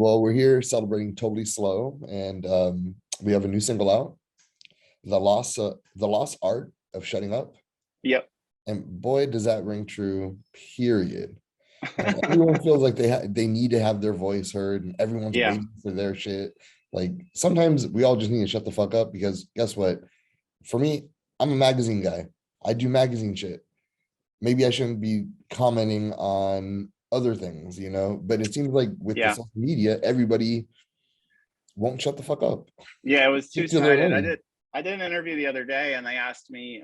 Well, we're here celebrating Totally Slow, and we have a new single out, the lost art of shutting up. Yep. And boy, does that ring true, period. And everyone feels like they need to have their voice heard, and everyone's Yeah. waiting for their shit. Like sometimes we all just need to shut the fuck up, because guess what? For me, I'm a magazine guy. I do magazine shit. Maybe I shouldn't be commenting on other things, but it seems like with the Yeah. social media, everybody won't shut the fuck up. Yeah. It was Stick to their two-sided. lane. I did an interview the other day and they asked me,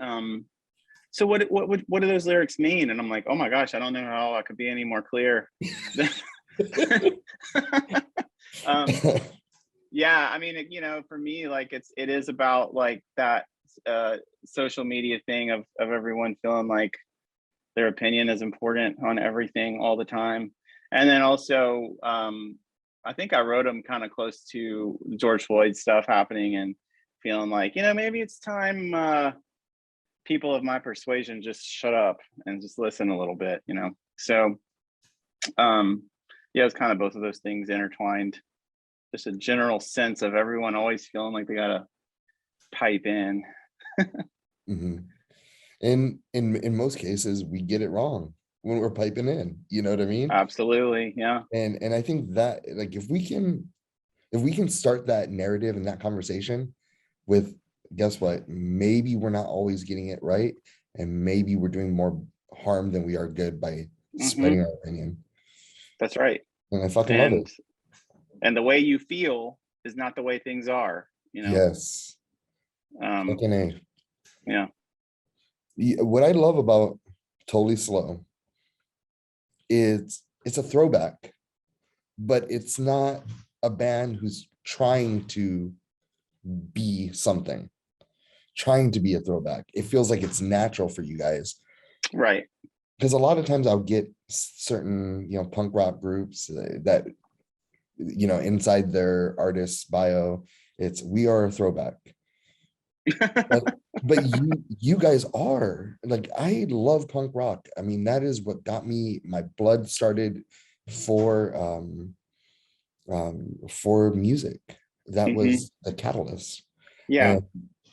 so what do those lyrics mean? And I'm like, oh my gosh, I don't know how I could be any more clear. Yeah, I mean, for me, like it is about like that social media thing of everyone feeling like their opinion is important on everything all the time. And then also, I think I wrote them kind of close to George Floyd stuff happening and feeling like, maybe it's time people of my persuasion just shut up and just listen a little bit, So, yeah, it's kind of both of those things intertwined. Just a general sense of everyone always feeling like they gotta pipe in. Mhm. And in most cases, we get it wrong when we're piping in. You know what I mean? Absolutely, yeah. And I think that, like, if we can start that narrative and that conversation with, guess what? Maybe we're not always getting it right, and maybe we're doing more harm than we are good by spreading our opinion. That's right. And I fucking love it. And the way you feel is not the way things are, Yes. Fucking A. Yeah. What I love about Totally Slow is it's a throwback, but it's not a band who's trying to be something, trying to be a throwback. It feels like it's natural for you guys. Right. Because a lot of times I'll get certain, punk rock groups that, inside their artist's bio, it's "we are a throwback." but you guys are, like, I love punk rock. I mean, that is what got me, my blood started for music. That was the catalyst. Yeah. And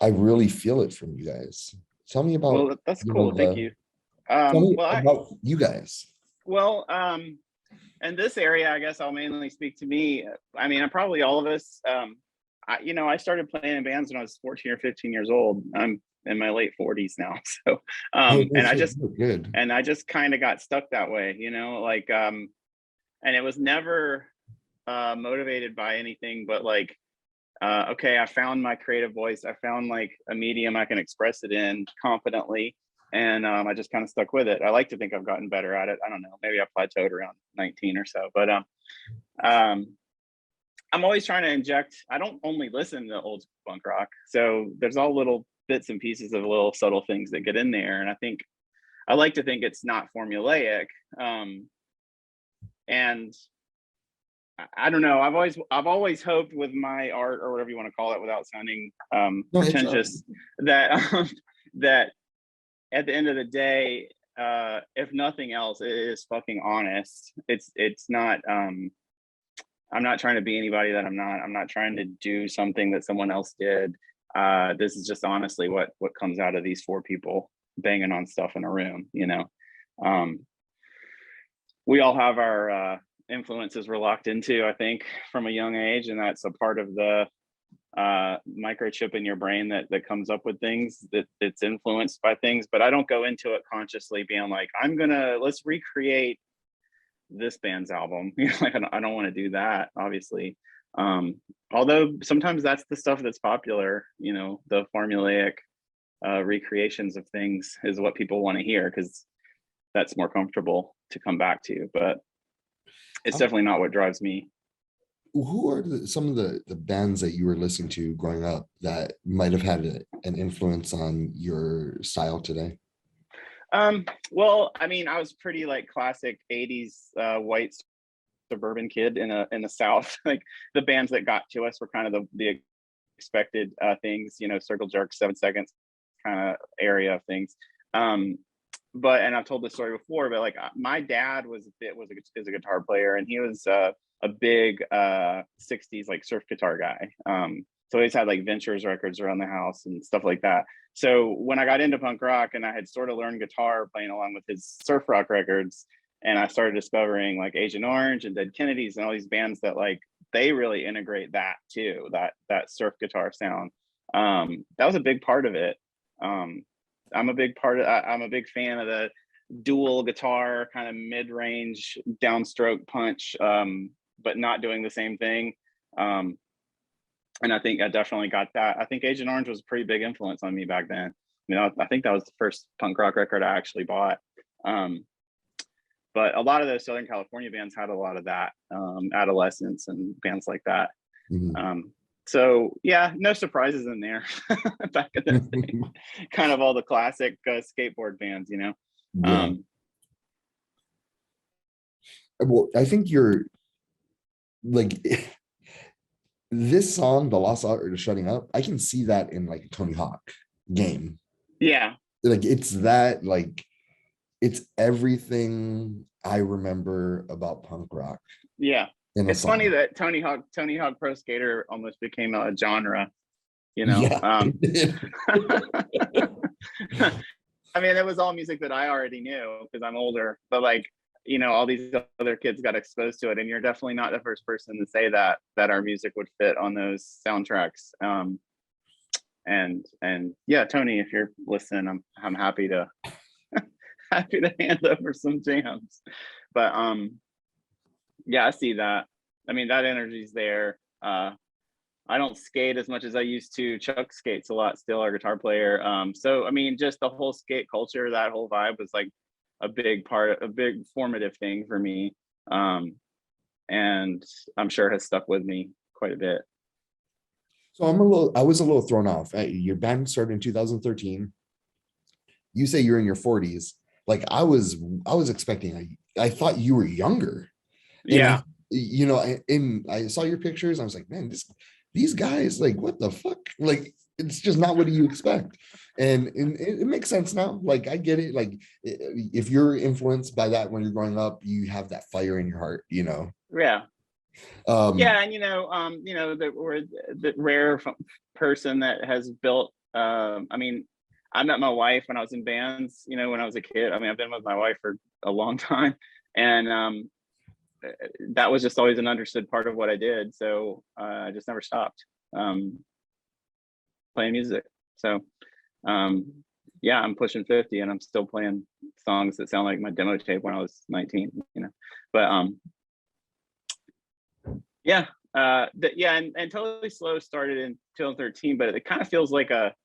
I really feel it from you guys. Tell me about, Well, that's cool. Thank you. Tell me about you guys. Well, in this area, I guess I'll mainly speak to me. I mean, probably all of us. I started playing in bands when I was 14 or 15 years old. I'm in my late 40s now. So, and I just kind of got stuck that way, like, and it was never motivated by anything but like, okay, I found my creative voice. I found like a medium I can express it in confidently. And I just kind of stuck with it. I like to think I've gotten better at it. I don't know, maybe I plateaued around 19 or so, but I'm always trying to inject. I don't only listen to old punk rock. So there's all little bits and pieces of little subtle things that get in there. And I like to think it's not formulaic. And I don't know. I've always hoped with my art, or whatever you want to call it, without sounding pretentious, that that at the end of the day, if nothing else, it is fucking honest. It's not. I'm not trying to be anybody that I'm not. I'm not trying to do something that someone else did. This is just honestly what comes out of these four people banging on stuff in a room. We all have our influences we're locked into, I think, from a young age, and that's a part of the microchip in your brain that comes up with things, that it's influenced by things. But I don't go into it consciously being like, let's recreate this band's album. Like, I don't want to do that, obviously. Although sometimes that's the stuff that's popular, the formulaic recreations of things is what people want to hear, because that's more comfortable to come back to. But it's definitely not what drives me. Who are some of the bands that you were listening to growing up that might have had an influence on your style today? Well, I mean, I was pretty like classic 80s white suburban kid in the South. Like, the bands that got to us were kind of the expected things, Circle Jerk, 7 Seconds kind of area of things. but and I've told this story before, but like my dad is a guitar player, and he was a big 60s like surf guitar guy. So he's had like Ventures records around the house and stuff like that. So when I got into punk rock and I had sort of learned guitar playing along with his surf rock records, and I started discovering like Agent Orange and Dead Kennedys and all these bands that like they really integrate that too, that surf guitar sound. That was a big part of it. I'm a big fan of the dual guitar kind of mid-range downstroke punch, but not doing the same thing. And I think I definitely got that. I think Agent Orange was a pretty big influence on me back then. You know, I think that was the first punk rock record I actually bought. But a lot of those Southern California bands had a lot of that, Adolescence and bands like that. So yeah, no surprises in there back in the day. Kind of all the classic skateboard bands, you know. Yeah. Well, I think you're like this song, The Lost Art of Shutting Up. I can see that in like a Tony Hawk game. Yeah. Like it's that, like it's everything I remember about punk rock. Yeah. It's funny that Tony Hawk Pro Skater almost became a genre, you know. Yeah. I mean, it was all music that I already knew because I'm older, but like, you know, all these other kids got exposed to it, and you're definitely not the first person to say that our music would fit on those soundtracks. And yeah, Tony, if you're listening, I'm happy to happy to hand over some jams. But yeah, I see that. I mean, that energy's there. I don't skate as much as I used to. Chuck skates a lot still, our guitar player. So I mean, just the whole skate culture, that whole vibe was like a big formative thing for me. And I'm sure has stuck with me quite a bit. So I was a little thrown off. Your band started in 2013. You say you're in your 40s. Like I was expecting, I thought you were younger. Yeah. You know, and I saw your pictures. I was like, man, these guys, like, what the fuck? Like, it's just not what you expect. And it makes sense now. Like, I get it. Like, if you're influenced by that when you're growing up, you have that fire in your heart, you know? Yeah. Yeah. And, the rare person that has built, I mean, I met my wife when I was in bands, you know, when I was a kid. I mean, I've been with my wife for a long time. And, that was just always an understood part of what I did. So I just never stopped playing music. So yeah, I'm pushing 50 and I'm still playing songs that sound like my demo tape when I was 19, you know. But yeah, and Totally Slow started in 2013, but it kind of feels like a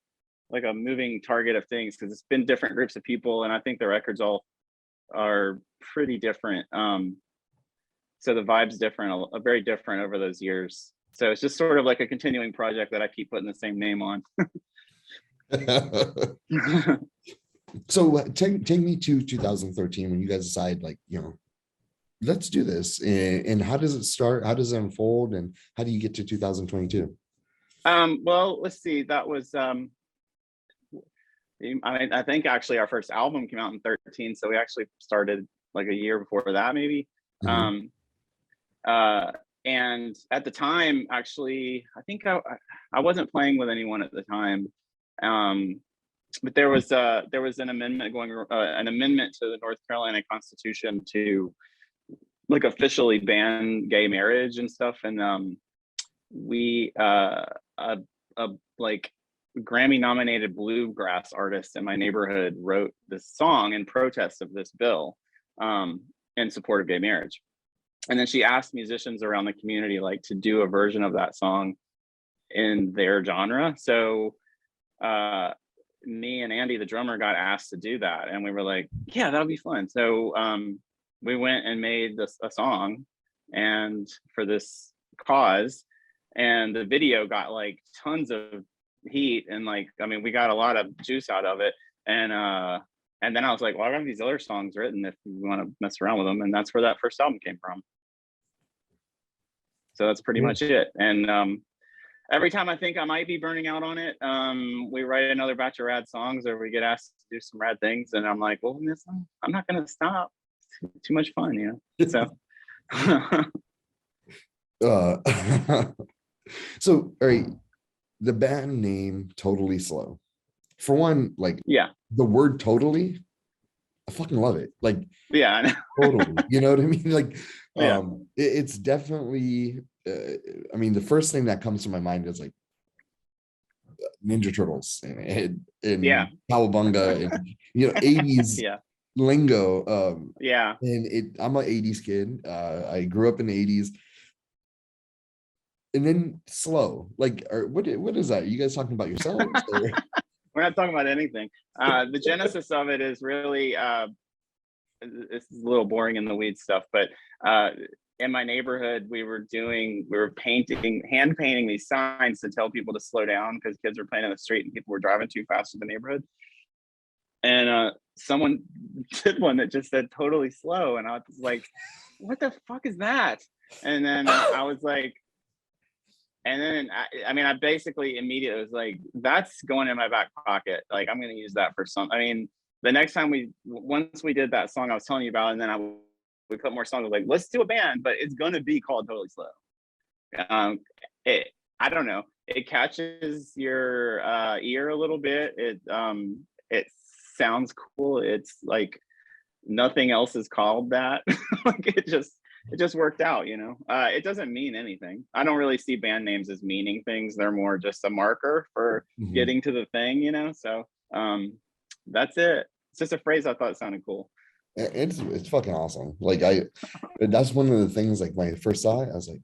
moving target of things because it's been different groups of people, and I think the records all are pretty different. So the vibe's different, very different over those years. So it's just sort of like a continuing project that I keep putting the same name on. So take me to 2013 when you guys decide, like, you know, let's do this. And how does it start? How does it unfold? And how do you get to 2022? Well, let's see. That was I mean, I think actually our first album came out in 13, so we actually started like a year before that, maybe. Mm-hmm. And at the time, actually, I think I wasn't playing with anyone at the time. But there was an amendment to the North Carolina Constitution to like officially ban gay marriage and stuff. And we like Grammy nominated bluegrass artist in my neighborhood wrote this song in protest of this bill in support of gay marriage. And then she asked musicians around the community like to do a version of that song in their genre. So me and Andy, the drummer, got asked to do that. And we were like, yeah, that'll be fun. So we went and made a song and for this cause, and the video got like tons of heat. And like, I mean, we got a lot of juice out of it. And then I was like, well, I have these other songs written if you want to mess around with them. And that's where that first album came from. So that's pretty much it. And every time I think I might be burning out on it, we write another batch of rad songs, or we get asked to do some rad things, and I'm like, well, I'm not gonna stop. It's too much fun, you know. So So, all right, the band name Totally Slow. For one, like yeah, the word totally, I fucking love it. Like yeah, I know. totally, you know what I mean? Like, Yeah, it's definitely, I mean, the first thing that comes to my mind is like Ninja Turtles yeah, and Cowabunga and, 80s yeah, lingo. yeah. And I'm an 80s kid. I grew up in the 80s. And then slow, like, or what is that? Are you guys talking about yourselves? Or? We're not talking about anything. The genesis of it is really it's a little boring in the weeds stuff, but in my neighborhood, we were hand painting these signs to tell people to slow down because kids were playing in the street and people were driving too fast in the neighborhood. And someone did one that just said "totally slow," and I was like, "What the fuck is that?" And then I was like, and then I mean, I basically immediately was like, "That's going in my back pocket. Like, I'm going to use that for some." I mean, the next time once we did that song I was telling you about, and then we put more songs. I was like, let's do a band, but it's going to be called Totally Slow. I don't know. It catches your ear a little bit. It sounds cool. It's like nothing else is called that. Like it just worked out, you know. It doesn't mean anything. I don't really see band names as meaning things. They're more just a marker for getting to the thing, you know. So that's it. It's just a phrase I thought sounded cool. It's fucking awesome. Like that's one of the things. Like when I first saw it, I was like,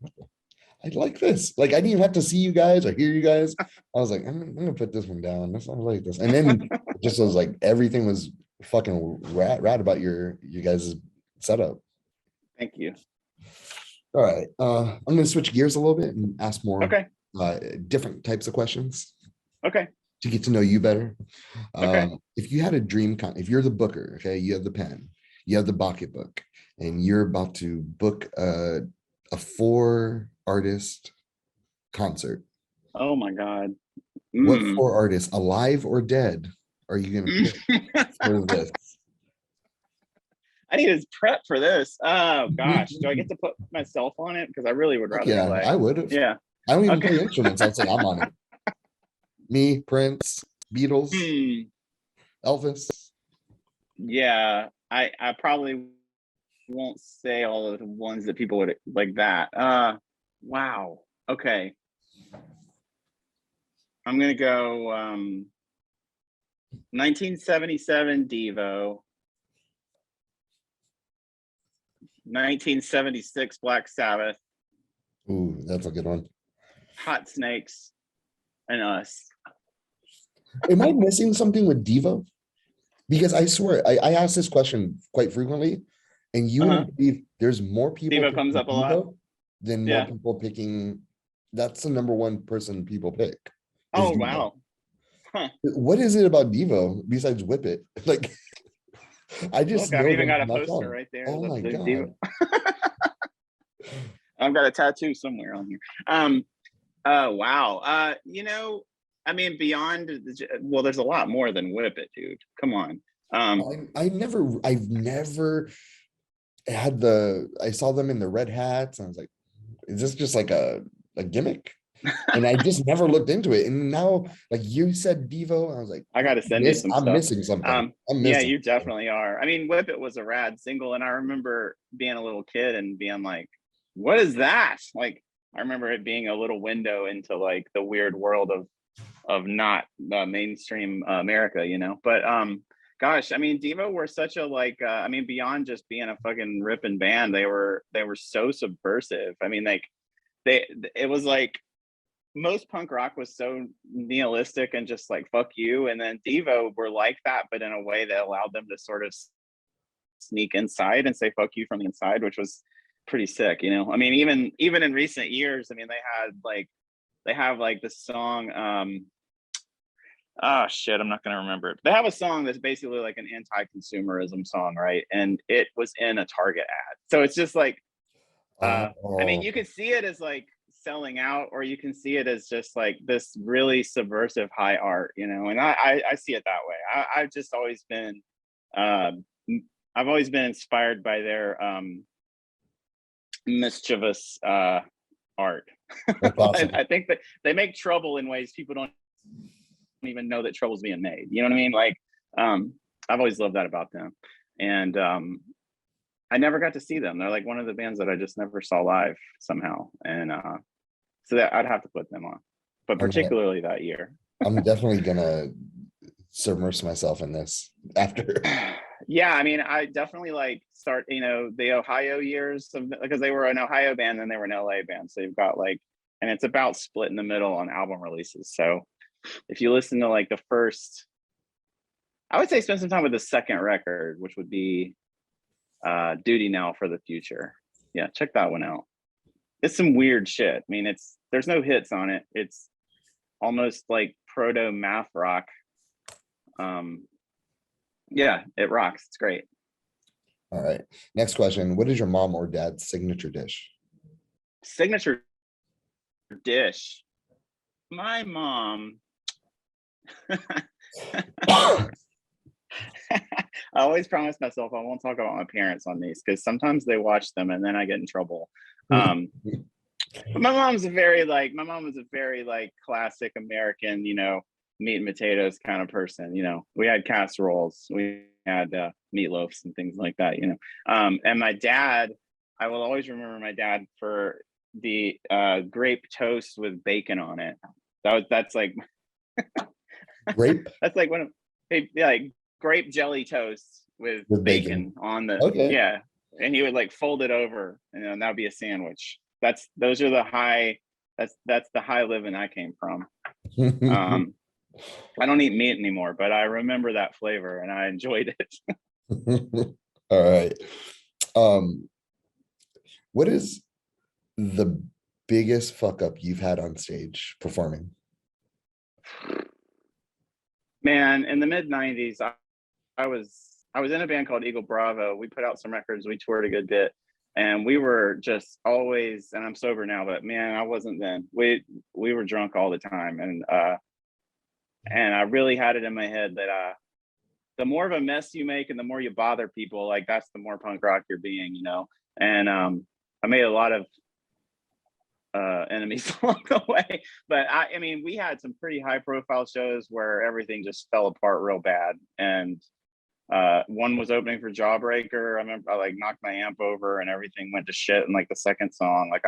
I like this. Like I didn't even have to see you guys or hear you guys. I was like, I'm gonna put this one down. That's not like this. And then it just was like everything was fucking rad about your guys' setup. Thank you. All right. I'm gonna switch gears a little bit and ask more Okay. different types of questions Okay. to get to know you better. Okay. If you had a dream, if you're the booker, okay, you have the pen, you have the pocketbook, and you're about to book a 4-artist concert. Oh my God. What 4 artists, alive or dead, are you gonna pick for this? I need to prep for this. Oh gosh, do I get to put myself on it? Because I really would rather Yeah, play. I would have. Yeah. I don't even Okay. play instruments. I'd say I'm on it. Me, Prince, Beatles, Elvis. Yeah, I probably won't say all of the ones that people would like that. Wow. Okay. I'm gonna go 1977 Devo, 1976 Black Sabbath, Ooh, that's a good one. Hot Snakes, and Us. Am I missing something with Devo? Because I swear, I ask this question quite frequently, and you wouldn't believe there's more people Devo comes picking up a lot. Devo than more Yeah. people picking. That's the number one person people pick. Is Oh Devo. wow. Huh. What is it about Devo besides Whip It? Like, I just Look, I've know even them got a from that poster song. right there. Oh my There's god. Devo. I've got a tattoo somewhere on here. Wow. You know, I mean, beyond well, there's a lot more than Whip It, dude. Come on. I've never had I saw them in the red hats, and I was like, is this just like a gimmick? And I just never looked into it. And now, like you said, Devo, and I was like, I got to send you some I'm stuff. missing something. I'm Yeah, missing. you definitely are. I mean, Whip It was a rad single, and I remember being a little kid and being like, "What is that?" Like, I remember it being a little window into like the weird world of not mainstream America, you know. But gosh, I mean, Devo were such a like. I mean, beyond just being a fucking ripping band, they were so subversive. I mean, like it was like most punk rock was so nihilistic and just like fuck you, and then Devo were like that, but in a way that allowed them to sort of sneak inside and say fuck you from the inside, which was pretty sick, you know. I mean, even in recent years, I mean, they have like this song oh shit, I'm not gonna remember it. They have a song that's basically like an anti-consumerism song, right? And it was in a Target ad, so it's just like I mean, you could see it as like selling out, or you can see it as just like this really subversive high art, you know. And I see it that way. I've just always been I've always been inspired by their mischievous art. That's awesome. I think that they make trouble in ways people don't even know that trouble's being made. You know what I mean? Like, I've always loved that about them. And I never got to see them. They're like one of the bands that I just never saw live somehow. And so that I'd have to put them on, but particularly that year. I'm definitely gonna submerge myself in this after. Yeah, I mean, I definitely like start, you know, the Ohio years of, because they were an Ohio band and they were an LA band. So you've got like, and it's about split in the middle on album releases. So if you listen to like the first, I would say spend some time with the second record, which would be Duty Now for the Future. Yeah, check that one out. It's some weird shit. I mean, there's no hits on it. It's almost like proto math rock. Yeah, it rocks. It's great. All right. Next question. What is your mom or dad's signature dish? Signature dish. My mom. I always promise myself I won't talk about my parents on these because sometimes they watch them and then I get in trouble. But my mom was a very like classic American, you know, meat and potatoes kind of person. You know, we had casseroles, we had meatloafs and things like that, you know. And my dad, I will always remember my dad for the grape toast with bacon on it. That's like Grape? that's like one of like grape jelly toast with bacon on the yeah. And he would like fold it over and that would be a sandwich. Those are the high, that's the high living I came from. I don't eat meat anymore, but I remember that flavor and I enjoyed it. All right. What is the biggest fuck up you've had on stage performing? Man, in the mid 90s, I was in a band called Eagle Bravo. We put out some records, we toured a good bit, and we were just always, and I'm sober now, but man, I wasn't then. We were drunk all the time, and I really had it in my head that the more of a mess you make and the more you bother people, like that's the more punk rock you're being, you know. And I made a lot of enemies along the way, but I mean, we had some pretty high profile shows where everything just fell apart real bad. And one was opening for Jawbreaker. I remember I like knocked my amp over and everything went to shit in like the second song. Like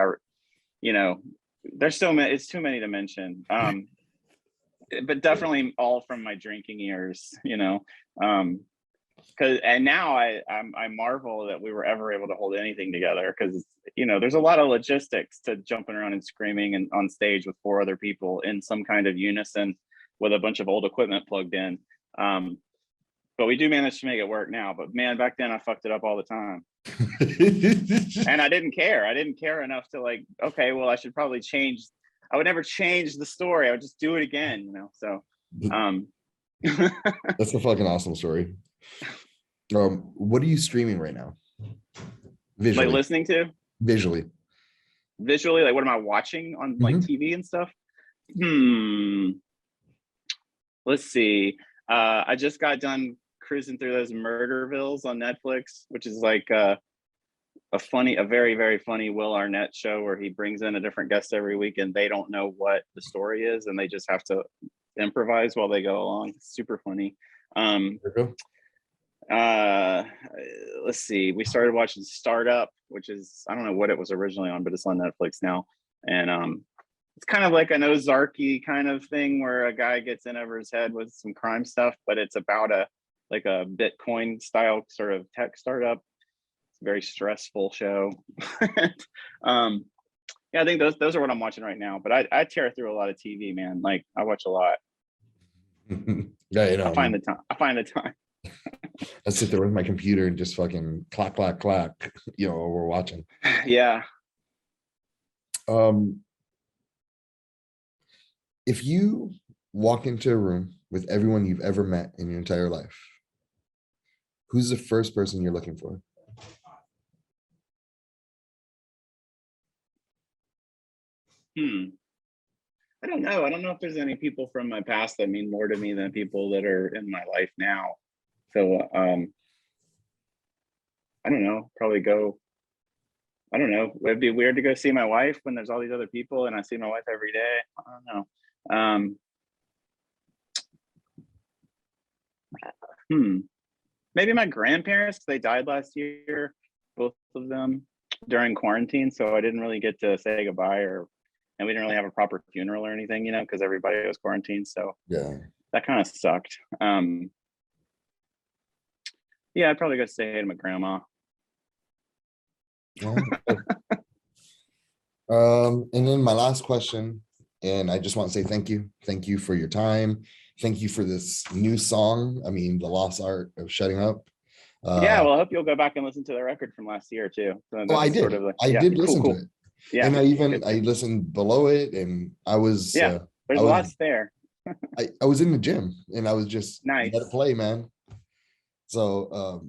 you know, there's so many, it's too many to mention. But definitely all from my drinking years, you know. And now I marvel that we were ever able to hold anything together, because you know there's a lot of logistics to jumping around and screaming and on stage with 4 other people in some kind of unison with a bunch of old equipment plugged in. But we do manage to make it work now. But man, back then I fucked it up all the time. And I didn't care enough to like, okay, well, I should probably change. I would never change the story. I would just do it again, you know. So that's a fucking awesome story. What are you streaming right now? Visually. Like listening to? Visually, like what am I watching on like TV and stuff? Let's see. I just got done cruising through those Murdervilles on Netflix, which is like a very, very funny Will Arnett show where he brings in a different guest every week and they don't know what the story is and they just have to improvise while they go along. It's super funny. Let's see. We started watching Startup, which is, I don't know what it was originally on, but it's on Netflix now. And it's kind of like an Ozarky kind of thing where a guy gets in over his head with some crime stuff, but it's about a Bitcoin style sort of tech startup. It's a very stressful show. Yeah, I think those are what I'm watching right now, but I tear through a lot of TV, man. Like I watch a lot. Yeah, you know, I find the time. I sit there with my computer and just fucking clack, clack, clack, you know, we're watching. Yeah. If you walk into a room with everyone you've ever met in your entire life, who's the first person you're looking for? I don't know. I don't know if there's any people from my past that mean more to me than people that are in my life now. So I don't know. Probably go. I don't know. It'd be weird to go see my wife when there's all these other people and I see my wife every day. I don't know. Maybe my grandparents, they died last year, both of them during quarantine. So I didn't really get to say goodbye and we didn't really have a proper funeral or anything, you know, because everybody was quarantined. So Yeah. that kind of sucked. Yeah, I'd probably go say hey to my grandma. And then my last question, and I just want to say thank you. Thank you for your time. Thank you for this new song. I mean, The Lost Art of Shutting Up. Yeah, well, I hope you'll go back and listen to the record from last year too. So Oh, I that's did. sort of like, I yeah, did cool, listen cool. to it. Yeah. And good. I listened below it, and I was Yeah, there's I was lots there. I was in the gym and I was just Nice. let it play, man. So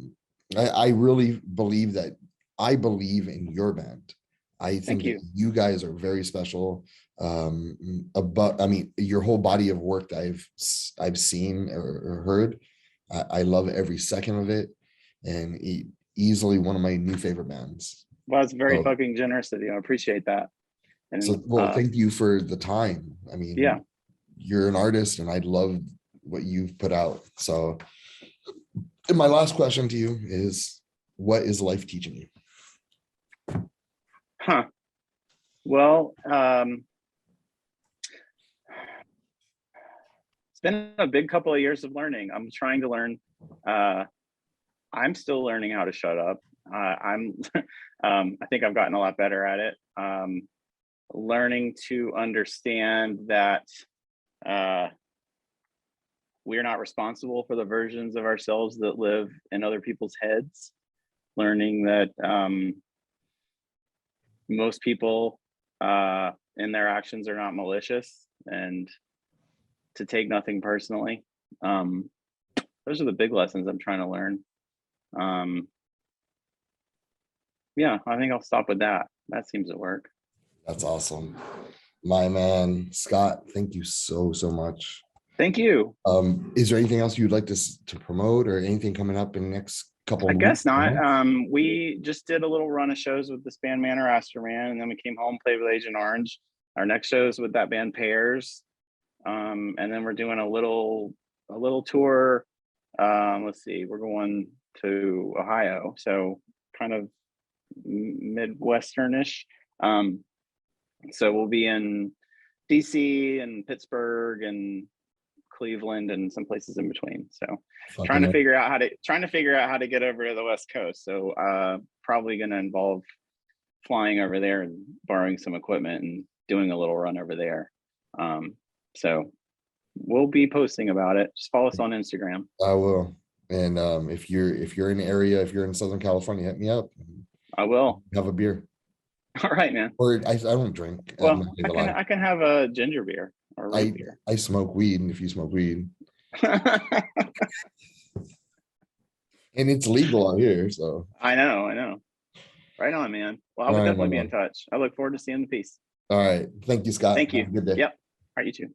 I really believe that I believe in your band. I think that you guys are very special. But I mean, your whole body of work that I've seen or heard, I love every second of it, and easily one of my new favorite bands. Well, it's very fucking generous of you. I appreciate that. And so, well, thank you for the time. I mean, yeah, you're an artist, and I love what you've put out. So, and my last question to you is, what is life teaching you? Well, it's been a big couple of years of learning. I'm trying to learn. I'm still learning how to shut up. I think I've gotten a lot better at it. Learning to understand that we're not responsible for the versions of ourselves that live in other people's heads. Learning that most people in their actions are not malicious, and to take nothing personally. Those are the big lessons I'm trying to learn. Yeah, I think I'll stop with that. That seems to work. That's awesome. My man, Scott, thank you so much. Thank you. Is there anything else you'd like to promote, or anything coming up in the next couple of weeks? I guess not. We just did a little run of shows with this band Man or Aster Man, and then we came home, played with Agent Orange. Our next show is with that band Pairs. And then we're doing a little tour. Let's see, we're going to Ohio, so kind of Midwesternish. So we'll be in DC and Pittsburgh and Cleveland and some places in between. So trying to figure out how to get over to the West Coast. So probably going to involve flying over there and borrowing some equipment and doing a little run over there. So we'll be posting about it. Just follow us on Instagram. I will. And if you're in the area, if you're in Southern California, hit me up. I will. Have a beer. All right, man. Or I don't drink. Well, I can have a ginger beer or root beer. I smoke weed, and if you smoke weed. And it's legal out here, so. I know. Right on, man. Well, I will definitely be in touch. I look forward to seeing the piece. All right. Thank you, Scott. Thank you. Have a good day. Yep. All right, you too.